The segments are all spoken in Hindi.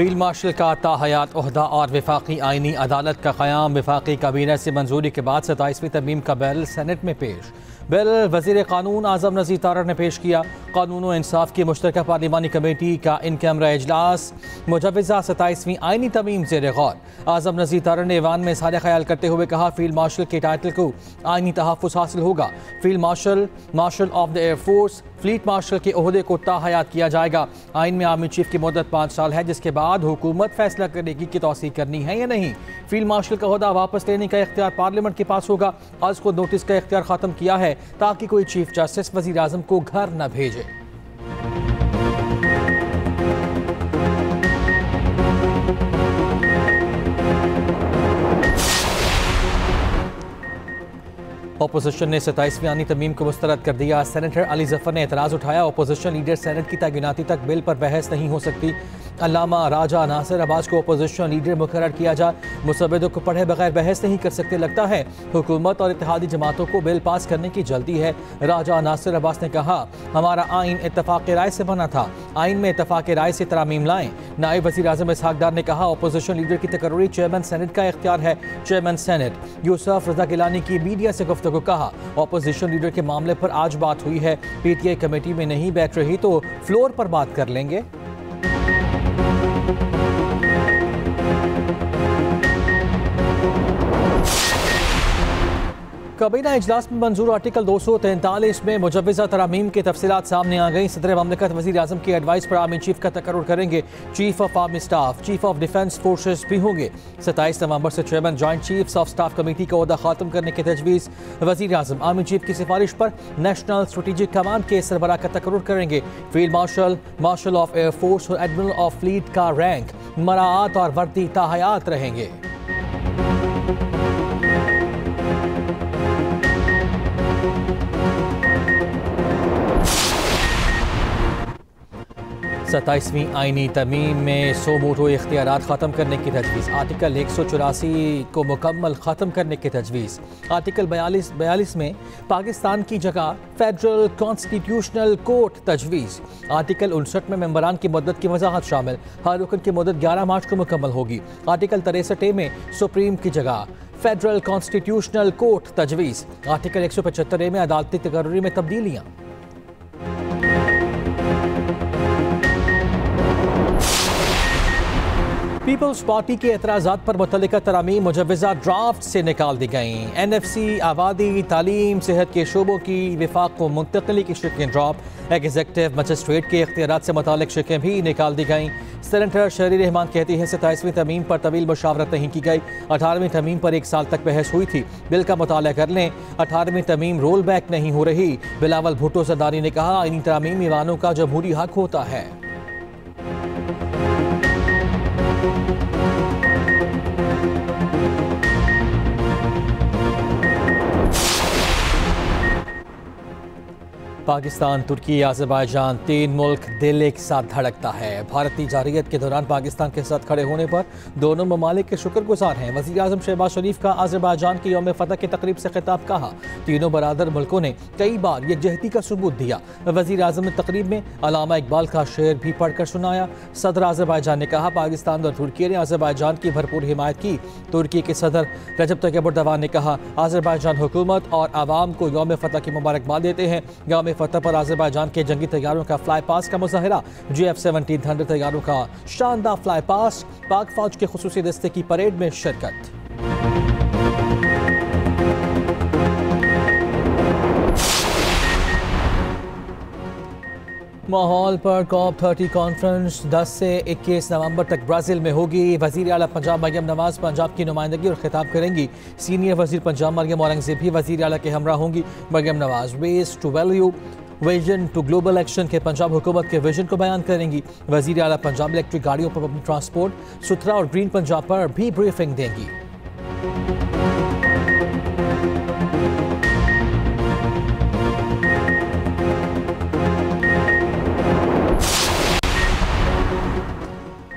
फील्ड मार्शल का ताहयात ओहदा और वफाकी आइनी अदालत का क़याम वफाकी काबीना से मंजूरी के बाद 27वीं तरमीम का बिल सेनेट में पेश। बिल वज़ीर क़ानून आज़म नज़ीर तारड़ ने पेश किया। क़ानून व इंसाफ की मुश्तरका पार्लिमानी कमेटी का इन कैमरा इजलास मुजव्वज़ा 27वीं आइनी तरमीम ज़ेर गौर। आज़म नज़ीर तारड़ ने ऐवान में इज़हार ख्याल करते हुए कहा, फील्ड मार्शल के टाइटल को आइनी तहफ़्फ़ुज़ हासिल होगा। Field marshal, marshal of the air force, fleet marshal के ओहदे को ताहयात किया जाएगा। आइन में आर्मी चीफ की मुद्दत 5 साल है, जिसके बाद हुकूमत फैसला करेगी कि तौसीक़ करनी है या नहीं। फील्ड मार्शल का ओहदा वापस लेने का इख्तियार पार्लियामेंट के पास होगा। आज को नोटिस का इख्तियार ख़त्म किया है ताकि कोई चीफ जस्टिस वज़ीर आज़म को घर न भेजे। अपोजिशन ने 27वीं आनी तरमीम को मुस्तरद कर दिया। सेनेटर अली जफर ने एतराज़ उठाया, अपोजिशन लीडर सेनेट की तैनाती तक बिल पर बहस नहीं हो सकती। अल्लामा राजा नासिर अब्बास को अपोजिशन लीडर मुकर्रर किया जाए। मुसव्विदों को पढ़े बगैर बहस नहीं कर सकते। लगता है हुकूमत और इत्तेहादी जमातों को बिल पास करने की जल्दी है। राजा नासिर अब्बास ने कहा, हमारा आइन इत्तफाक राय से बना था, आइन में इत्तफाक राय से तरामीम लाएं। नायब वज़ीर आज़म इसहाक डार ने कहा, अपोजिशन लीडर की तकर्री चेयरमैन सेनेट का इख्तियार है। चेयरमैन सेनेट यूसुफ रज़ा गिलानी की मीडिया से गुफ्तगू कहा, अपोजिशन लीडर के मामले पर आज बात हुई है, पीटीआई कमेटी में नहीं बैठ रही तो फ्लोर पर बात कर लेंगे। काबीना इजलास में मंजूर आर्टिकल 243 में मुजव्वज़ा तरामीम की तफसीलात सामने आ गई। सदर ममलिकत वज़ीर आज़म की एडवाइस पर आर्मी चीफ का तकर्रुर करेंगे। Chief of army staff, chief of defence forces भी होंगे। 27 नवंबर से chairman joint chiefs of staff committee का ओहदा खात्म करने की तजवीज़। वज़ीर आज़म आर्मी चीफ की सिफारिश पर नेशनल स्ट्रेटेजिक कमांड के सरबराह का तकर्रुर करेंगे। Field marshal, marshal of air force और एडमिरल ऑफ फ्लीट का रैंक, मराआत और वर्दी ताहयात रहेंगे। सत्ताईसवीं आइनी तरमीम में 100 मोटो इख्तियारात ख़त्म करने की तजवीज़। आर्टिकल 184 को मुकम्मल ख़त्म करने की तजवीज़। आर्टिकल 42 में पाकिस्तान की जगह फेडरल कॉन्स्टिट्यूशनल कोर्ट तजवीज़। आर्टिकल 59 में मेंबरान की मुद्दत की वजाहत शामिल। हर रुकन की मुद्दत 11 मार्च को मुकम्मल होगी। आर्टिकल 63 में सुप्रीम की जगह फेडरल कॉन्स्टिट्यूशनल कोर्ट तजवीज़। आर्टिकल 175 में अदालती तकर्री में तब्दीलियाँ। पीपल्स पार्टी के एतराज़ात पर मुतल्लिका तरामीम मुजव्वज़ा ड्राफ्ट से निकाल दी गई। NFC, आबादी, तालीम, सेहत के शोबों की विफाक को मुंतकली की शिकें ड्रॉप। एग्जीक्यूटिव मजिस्ट्रेट के इख्तियारात से मुतालिक शिकें भी निकाल दी गईं। सेनेटर शहरी रहमान कहती हैं, 27वीं तरमीम पर तवील मुशावरत नहीं की गई। 18वीं तरमीम पर 1 साल तक बहस हुई थी। बिल का मुताला कर लें। 18वीं तरमीम रोल बैक नहीं हो रही। बिलावल भुट्टो सरदारी ने कहा, आइनी तरामीम ईवानों का जमहूरी हक होता है। पाकिस्तान, तुर्की, आज़रबाईजान, 3 मुल्क दिल एक साथ धड़कता है। भारतीय जारियत के दौरान पाकिस्तान के साथ खड़े होने पर दोनों ममालिक के शुक्रगुजार हैं। वज़ीर आज़म शहबाज शरीफ का आज़रबाईजान की यौम फतह की तकरीब से खिताब। कहा, तीनों बरादर मुल्कों ने कई बार यकजहती का सबूत दिया। वज़ीर आज़म ने तकरीब में अलामा इकबाल का शेर भी पढ़कर सुनाया। सदर आज़रबाईजान ने कहा, पाकिस्तान और तुर्की ने आज़रबाईजान की भरपूर हिमायत की। तुर्की के सदर रजब तय्यब एर्दोगान ने कहा, आज़रबाईजान हुकूमत और आवाम को यौम फतह की मुबारकबाद देते हैं। यौम फतह पर आज़रबाईजान के जंगी तैयारों का फ्लाई पास का मुजाहिरा। JF-1700 तैयारों का शानदार फ्लाई पास। पाक फौज के खुसूसी दस्ते की परेड में शिरकत। माहौल पर COP30 कॉन्फ्रेंस 10 से 21 नवंबर तक ब्राज़ील में होगी। वज़ीर आला पंजाब मरियम नवाज़ पंजाब की नुमाइंदगी और खिताब करेंगी। सीनियर वज़ीर पंजाब मरियम औरंगज़ेब भी वज़ीर आला के हमरा होंगी। Maryam Nawaz waste to value, vision to global action के पंजाब हुकूमत के विजन को बयान करेंगी। वज़ीर आला पंजाब इलेक्ट्रिक गाड़ियों पर पब्लिक ट्रांसपोर्ट, सुथरा और ग्रीन पंजाब पर भी ब्रीफिंग देंगी।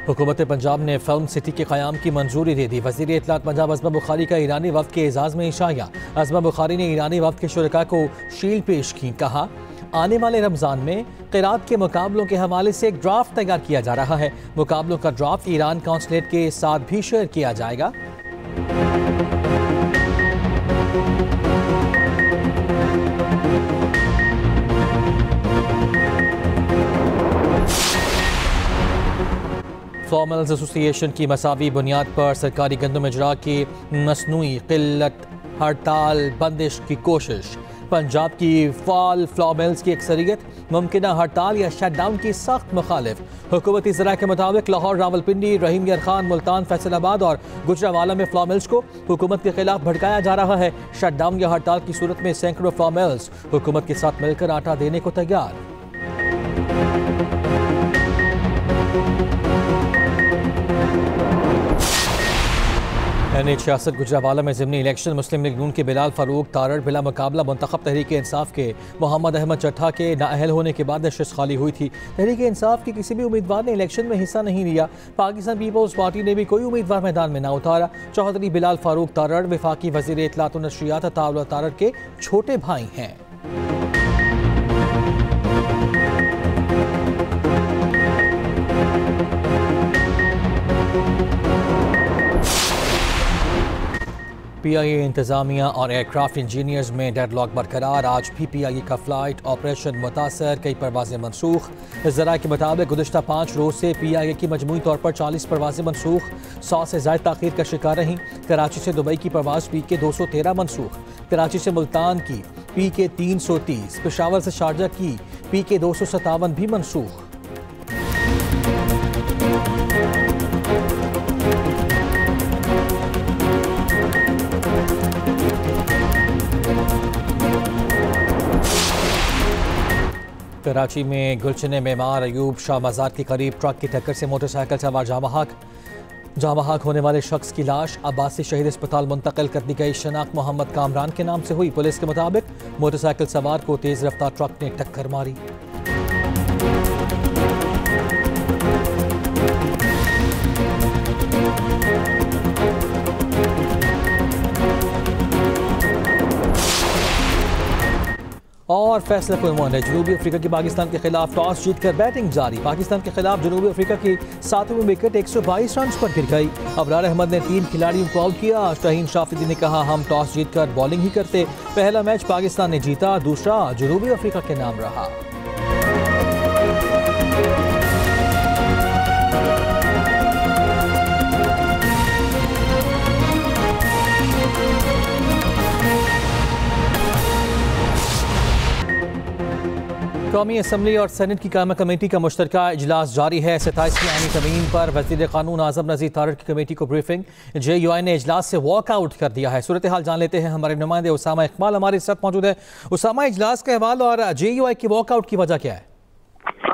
हुकूमत पंजाब ने फिल्म सिटी के क़याम की मंजूरी दे दी। वज़ीर इत्तलात पंजाब अज़मा बुखारी का ईरानी वफ़द के एजाज़ में इशाया। अज़मा बुखारी ने ईरानी वफ़द के शुरका को शील्ड पेश की। कहा, आने वाले रमज़ान में क़िरात के मुकाबलों के हवाले से एक ड्राफ्ट तैयार किया जा रहा है। मुकाबलों का ड्राफ्ट ईरान कौंसलेट के साथ भी शेयर किया जाएगा। फार्मर्स एसोसिएशन की मसावी बुनियाद पर सरकारी गंदम इजरा की मसनूई किल्लत, हड़ताल, बंदिश की कोशिश। पंजाब की फाल फ्लॉ मिल्स की अक्सरियत मुमकिन हड़ताल या शटडाउन की सख्त मुखालिफ। हुकूमती ज़रा के मुताबिक लाहौर, रावलपिंडी, रहीम यार खान, मुल्तान, फैसलाबाद और गुजरावाला में फ्लॉ मिल्स को हुकूमत के खिलाफ भड़काया जा रहा है। शटडाउन या हड़ताल की सूरत में सैकड़ों फ्लॉ मिल्स हुकूमत के साथ मिलकर आटा देने को तैयार। NH66 गुजरावाला में ज़िमनी इलेक्शन मुस्लिम लीग नून के बिलाल फारूक तारड़ बिला मुकाबला मुंतखब तहरीक इंसाफ के मोहम्मद अहमद चट्ठा के नाअहल होने के बाद नशिस्त खाली हुई थी। तहरीक इंसाफ के किसी भी उम्मीदवार ने इलेक्शन में हिस्सा नहीं लिया। पाकिस्तान पीपल्स पार्टी ने भी कोई उम्मीदवार मैदान में ना उतारा। चौधरी बिलाल फारूक तारड़ वफाकी वज़ीर इत्तलात व नशरियात अताउल्लाह तारड़ के छोटे भाई हैं। PIA इंतजामिया और एयरक्राफ्ट इंजीनियर्स में डेडलॉक बरकरार। आज भी PIA का फ्लाइट ऑपरेशन मुतासर, कई परवाजें मनसूख। ज़रा के मुताबिक गुज़िश्ता 5 रोज़ से PIA की मजमूई तौर पर 40 परवाजें मनसूख, 100 से ज़ायद ताख़ीर का शिकार रहीं। कराची से दुबई की परवाज़ PK 213 मनसूख, कराची से मुल्तान की PK 330, पेशावर से शारजा की PK 257 भी मनसूख। कराची में गुलचने मेमार अयूब शाह मज़ार के करीब ट्रक की टक्कर से मोटरसाइकिल सवार जामहाक होने वाले शख्स की लाश अब्बासी शहीद अस्पताल मुंतकिल कर दी गई। शनाख्त मोहम्मद कामरान के नाम से हुई। पुलिस के मुताबिक मोटरसाइकिल सवार को तेज़ रफ्तार ट्रक ने टक्कर मारी। और फैसला कुल है। जनूबी अफ्रीका की पाकिस्तान के खिलाफ टॉस जीतकर बैटिंग जारी। पाकिस्तान के खिलाफ जनूबी अफ्रीका की 7वीं विकेट 122 रन पर गिर गई। अबरार अहमद ने 3 खिलाड़ियों को आउट किया। शाहीन शाफिदी ने कहा, हम टॉस जीतकर बॉलिंग ही करते। पहला मैच पाकिस्तान ने जीता, दूसरा जनूबी अफ्रीका के नाम रहा। कौमी असम्बली और सेनेट की कायमा कमेटी का मुश्तरका इजलास जारी है। 27वीं आईनी तरमीम पर वज़ीर क़ानून आज़म नज़ीर तारड़ की कमेटी को ब्रीफिंग। JUI ने इजलास से वॉकआउट कर दिया है। सूरत हाल जान लेते हैं, हमारे नुमाइंदे उसामा इकबाल हमारे साथ मौजूद है। उसामा, इजलास का अहवाल और JUI की वॉकआउट की वजह क्या है?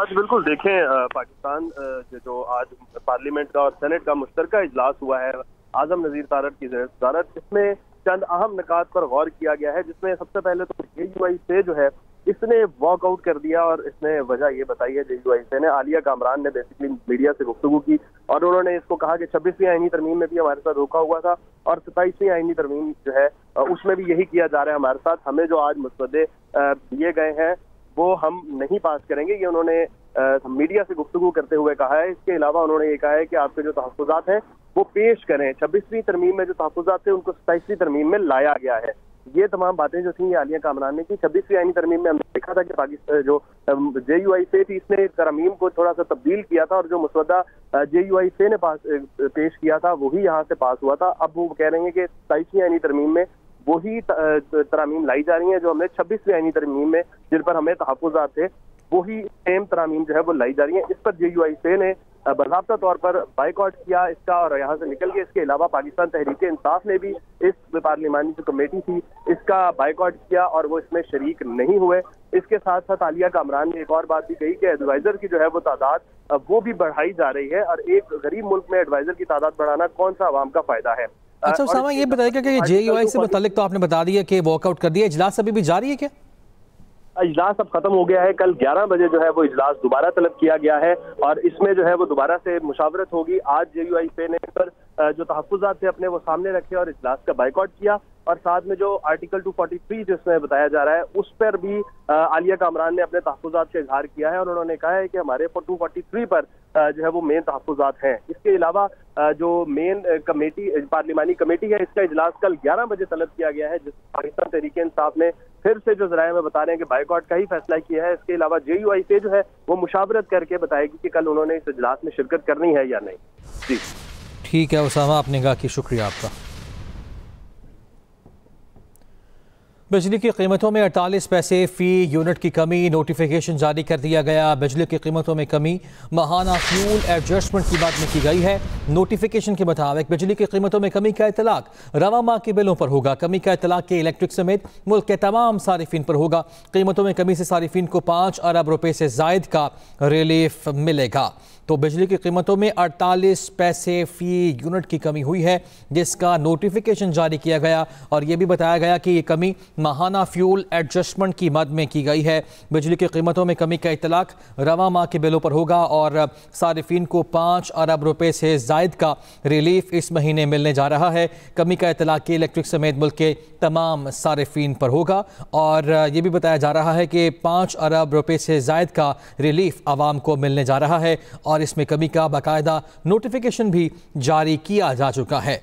आज बिल्कुल देखें, पाकिस्तान जो आज पार्लियामेंट का और सेनेट का मुश्तरका इजलास हुआ है आज़म नज़ीर तारड़ की ज़िम्मेदारी, इसमें चंद अहम निकात पर गौर किया गया है। जिसमें सबसे पहले तो JUI से जो है इसने वॉकआउट कर दिया और इसने वजह ये बताई है। JUI से ने आलिया कामरान ने बेसिकली मीडिया से गुफ्तगू की और उन्होंने इसको कहा कि 26वीं आईनी तरमीम में भी हमारे साथ धोखा हुआ था और 27वीं आईनी तरमीम जो है उसमें भी यही किया जा रहा है हमारे साथ। हमें जो आज मसवदे दिए गए हैं वो हम नहीं पास करेंगे, ये उन्होंने मीडिया से गुफ्तगू करते हुए कहा है। इसके अलावा उन्होंने ये कहा है कि आपके जो तहफ़्फ़ुज़ात हैं वो पेश करें। 26वीं तरमीम में जो तहफ़्फ़ुज़ात थे उनको 27वीं तरमीम में लाया गया है। ये तमाम बातें जो थी आलिया कामरान ने की। 26वीं आईनी तरमीम में हमने देखा था कि पाकिस्तान जो JUI से थी इसने तरमीम को थोड़ा सा तब्दील किया था और जो मसवदा JUI से ने पेश किया था वही यहाँ से पास हुआ था। अब वो कह रहे हैं कि 27वीं आईनी तरमीम में वही तरामीम लाई जा रही हैं जो हमने 26वीं आईनी तरमीम में जिन पर हमें तहफ़्फ़ुज़ात थे वही सेम तरामीम जो है वो लाई जा रही है। इस पर JUI से ने बाज़ाब्ता तौर पर बाइकआउट किया इसका और यहाँ से निकल गया। इसके अलावा पाकिस्तान तहरीक इंसाफ ने भी इस पार्लिमानी जो कमेटी थी इसका बाइकआउट किया और वो इसमें शरीक नहीं हुए। इसके साथ साथ आलिया कामरान ने एक और बात भी कही कि एडवाइजर की जो है वो तादाद वो भी बढ़ाई जा रही है और एक गरीब मुल्क में एडवाइजर की तादाद बढ़ाना कौन सा आवाम का फायदा है। अच्छा उसामा, ये बताइएगा कि JUI से मुतालिक तो आपने बता दिया कि वॉकआउट कर दिया, इजलास अभी भी जारी है क्या? इजलास अब खत्म हो गया है। कल 11 बजे जो है वो इजलास दोबारा तलब किया गया है और इसमें जो है वो दोबारा से मुशावरत होगी। आज JUI ने पर जो तहफ़्फ़ुज़ात थे अपने वो सामने रखे और इजलास का बाइकआउट किया। और साथ में जो आर्टिकल 243 जिसमें बताया जा रहा है उस पर भी आलिया कामरान ने अपने तहफ़्फ़ुज़ात का इजहार किया है और उन्होंने कहा है कि हमारे 243 पर जो है वो मेन तहफ़्फ़ुज़ात हैं। इसके अलावा जो मेन कमेटी पार्लिमानी कमेटी है इसका इजलास कल 11 बजे तलब किया गया है, जिस पाकिस्तान तहरीक-ए-इंसाफ ने फिर से जो ज़राए में बता रहे हैं कि बाइकआउट का ही फैसला किया है। इसके अलावा JUI से जो है वो मुशावरत करके बताएगी कि कल उन्होंने इस इजलास में शिरकत करनी है या नहीं। जी ठीक है उसामा, आपने कहा कि शुक्रिया आपका। बिजली की कीमतों में 48 पैसे फ़ी यूनिट की कमी, नोटिफिकेशन जारी कर दिया गया। बिजली की कीमतों में कमी माहाना फ्यूल एडजस्टमेंट की बात में की गई है। नोटिफिकेशन के मुताबिक बिजली की कीमतों में कमी का इतलाक रवा माह के बिलों पर होगा। कमी का इतलाक के इलेक्ट्रिक समेत मुल्क के तमाम सारिफिन पर होगा। कीमतों में कमी से सारिफिन को 5 अरब रुपए से जायद का रिलीफ मिलेगा। तो बिजली की कीमतों में 48 पैसे फ़ी यूनिट की कमी हुई है, जिसका नोटिफिकेशन जारी किया गया और ये भी बताया गया कि ये कमी माहाना फ्यूल एडजस्टमेंट की मद में की गई है। बिजली की कीमतों में कमी का इतलाक रवा माह के बिलों पर होगा और सारिफिन को 5 अरब रुपए से जायद का रिलीफ इस महीने मिलने जा रहा है। कमी का इतलाक के इलेक्ट्रिक समेत मुल्क के तमाम सारिफिन पर होगा और ये भी बताया जा रहा है कि 5 अरब रुपए से जायद का रिलीफ आवाम को मिलने जा रहा है और इसमें कमी का बाकायदा नोटिफिकेशन भी जारी किया जा चुका है।